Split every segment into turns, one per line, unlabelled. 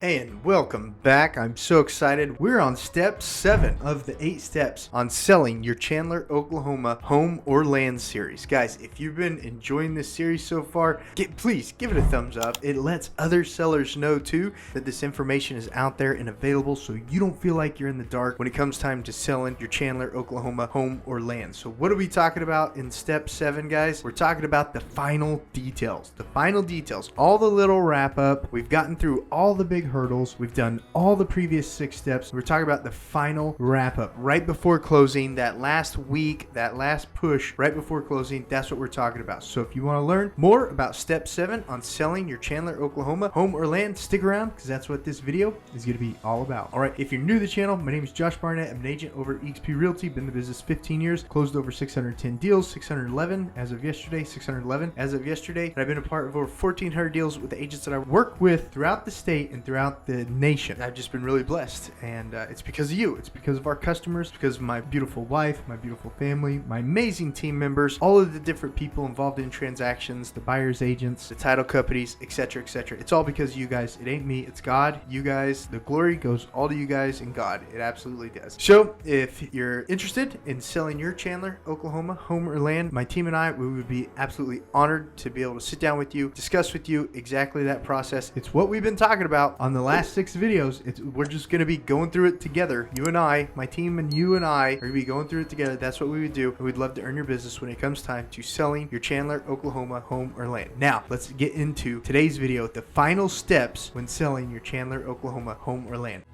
And welcome back. I'm so excited. We're on step 7 of the 8 steps on selling your Chandler, Oklahoma home or land series. Guys, if you've been enjoying this series so far, please give it a thumbs up. It lets other sellers know too that this information is out there and available, so you don't feel like you're in the dark when it comes time to selling your Chandler, Oklahoma home or land. So what are we talking about in step 7, guys? We're talking about the final details. The final details, all the little wrap up. We've gotten through all the big hurdles. We've done all the previous 6 steps. We're talking about the final wrap up right before closing, that last week, that last push right before closing. That's what we're talking about. So if you want to learn more about step 7 on selling your Chandler, Oklahoma home or land, stick around because that's what this video is going to be all about. All right, if you're new to the channel, my name is Josh Barnett. I'm an agent over at eXp Realty. Been in the business 15 years, closed over 610 deals, 611 as of yesterday, 611 as of yesterday. And I've been a part of over 1,400 deals with the agents that I work with throughout the state and throughout the nation. I've just been really blessed, and it's because of you. It's because of our customers, because of my beautiful wife, my beautiful family, my amazing team members, all of the different people involved in transactions, the buyers agents, the title companies, etc., etc. It's all because of you guys. It ain't me, it's God. You guys, the glory goes all to you guys and God. It absolutely does. So if you're interested in selling your Chandler, Oklahoma home or land, my team and I, we would be absolutely honored to be able to sit down with you, discuss with you exactly that process. It's what we've been talking about on the last 6 videos. We're just going to be going through it together. You and I, my team and you and I are going to be going through it together. That's what we would do. And we'd love to earn your business when it comes time to selling your Chandler, Oklahoma home or land. Now, let's get into today's video, the final steps when selling your Chandler, Oklahoma home or land.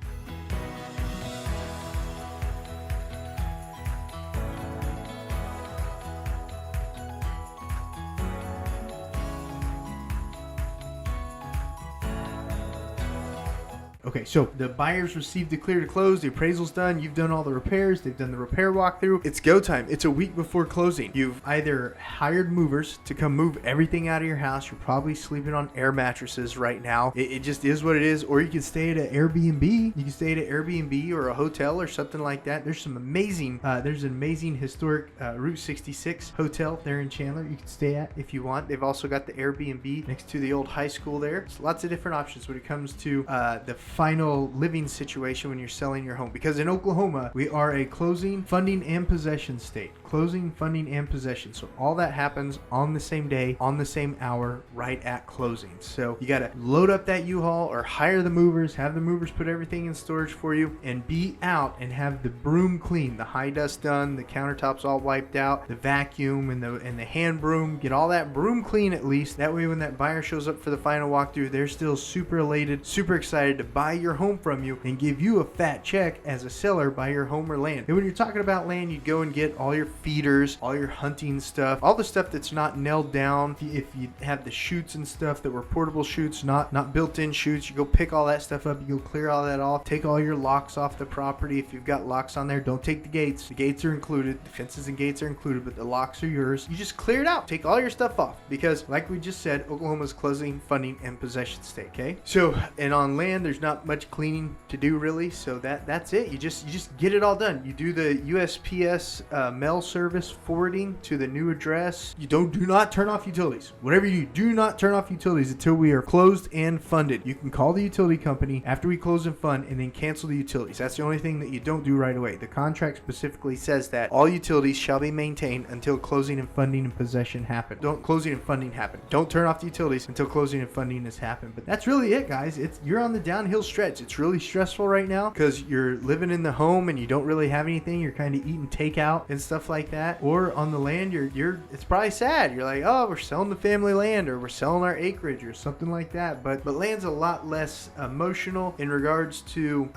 Okay, so the buyers received the clear to close, the appraisal's done, you've done all the repairs, they've done the repair walkthrough. It's go time. It's a week before closing. You've either hired movers to come move everything out of your house. You're probably sleeping on air mattresses right now. It just is what it is. Or you can stay at an Airbnb. You can stay at an Airbnb or a hotel or something like that. There's some amazing, there's an amazing historic Route 66 hotel there in Chandler you can stay at if you want. They've also got the Airbnb next to the old high school there. So lots of different options when it comes to the final living situation when you're selling your home, because in Oklahoma we are a closing, funding, and possession state. Closing, funding, and possession. So all that happens on the same day, on the same hour, right at closing. So you got to load up that U-Haul or hire the movers, have the movers put everything in storage for you, and be out and have the broom clean, the high dust done, the countertops all wiped out, the vacuum and the hand broom. Get all that broom clean at least. That way when that buyer shows up for the final walkthrough, they're still super elated, super excited to buy your home from you and give you a fat check as a seller by your home or land. And when you're talking about land, you'd go and get all your feeders, all your hunting stuff, all the stuff that's not nailed down. If you have the chutes and stuff that were portable chutes, not built-in chutes, you go pick all that stuff up, you go clear all that off, take all your locks off the property. If you've got locks on there, don't take the gates. The gates are included, the fences and gates are included, but the locks are yours. You just clear it out, take all your stuff off, because like we just said, Oklahoma's closing, funding, and possession state. Okay, so and on land there's not much cleaning to do really, so that's it. You just get it all done. You do the USPS mail service forwarding to the new address. You do not turn off utilities. Whatever you do, not turn off utilities until we are closed and funded. You can call the utility company after we close and fund and then cancel the utilities. That's the only thing that you don't do right away. The contract specifically says that all utilities shall be maintained until closing and funding and possession happen. Closing and funding happen. Don't turn off the utilities until closing and funding has happened. But that's really it, guys. You're on the downhill stretch. It's really stressful right now because you're living in the home and you don't really have anything. You're kind of eating takeout and stuff like that. Or on the land, it's probably sad. You're like, oh, we're selling the family land, or we're selling our acreage, or something like that. But land's a lot less emotional in regards to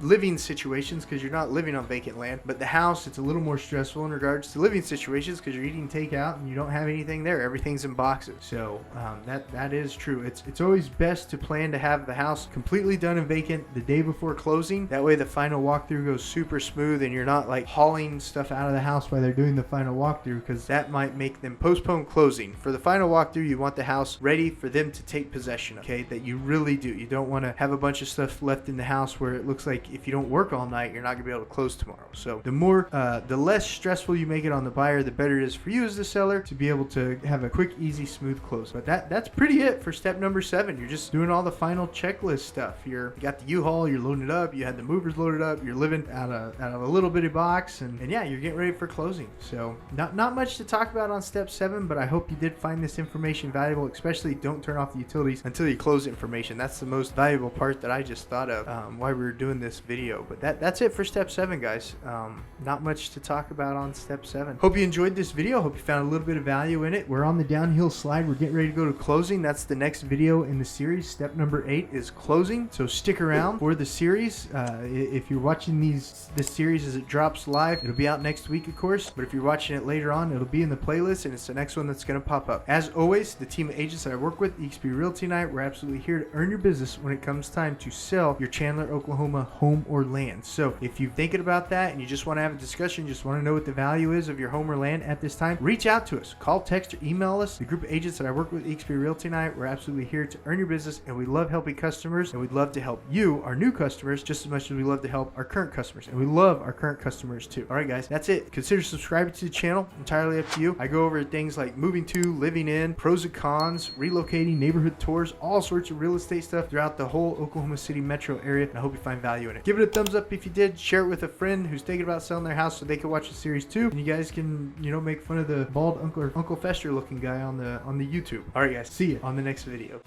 living situations because you're not living on vacant land. But the house, it's a little more stressful in regards to living situations because you're eating takeout and you don't have anything there. Everything's in boxes. So that is true. It's always best to plan to have the house completely done and vacant the day before closing. That way the final walkthrough goes super smooth and you're not like hauling stuff out of the house while they're doing the final walkthrough, because that might make them postpone closing. For the final walkthrough, you want the house ready for them to take possession, okay? That you really do. You don't want to have a bunch of stuff left in the house where it looks like if you don't work all night, you're not going to be able to close tomorrow. So the less stressful you make it on the buyer, the better it is for you as the seller to be able to have a quick, easy, smooth close. But that's pretty it for step number 7. You're just doing all the final checklist stuff. you got the U-Haul, you're loading it up, you had the movers loaded up, you're living out of a little bitty box, and yeah, you're getting ready for closing. So not much to talk about on step 7, but I hope you did find this information valuable. Especially don't turn off the utilities until you close information. That's the most valuable part that I just thought of why we were doing this video. But that's it for step 7, guys. Not much to talk about on step 7. Hope you enjoyed this video. Hope you found a little bit of value in it. We're on the downhill slide. We're getting ready to go to closing. That's the next video in the series. Step number 8 is closing. So stick around for the series. If you're watching this series as it drops live, it'll be out next week, of course. But if you're watching it later on, it'll be in the playlist, and it's the next one that's going to pop up. As always, the team of agents that I work with, eXp Realty and I, we're absolutely here to earn your business when it comes time to sell your Chandler, Oklahoma home or land. So if you're thinking about that and you just want to have a discussion, just want to know what the value is of your home or land at this time, reach out to us. Call, text, or email us. The group of agents that I work with, eXp Realty and I, we're absolutely here to earn your business, and we love helping customers, and we'd love to help you, our new customers, just as much as we love to help our current customers, and we love our current customers too. All right, guys, that's it. Consider subscribing to the channel. Entirely up to you. I go over things like moving to, living in, pros and cons, relocating, neighborhood tours, all sorts of real estate stuff throughout the whole Oklahoma City metro area, and I hope you find value in it. Give it a thumbs up if you did. Share it with a friend who's thinking about selling their house so they can watch the series too, and you guys can, make fun of the bald Uncle Fester looking guy on the YouTube. All right, guys, see you on the next video.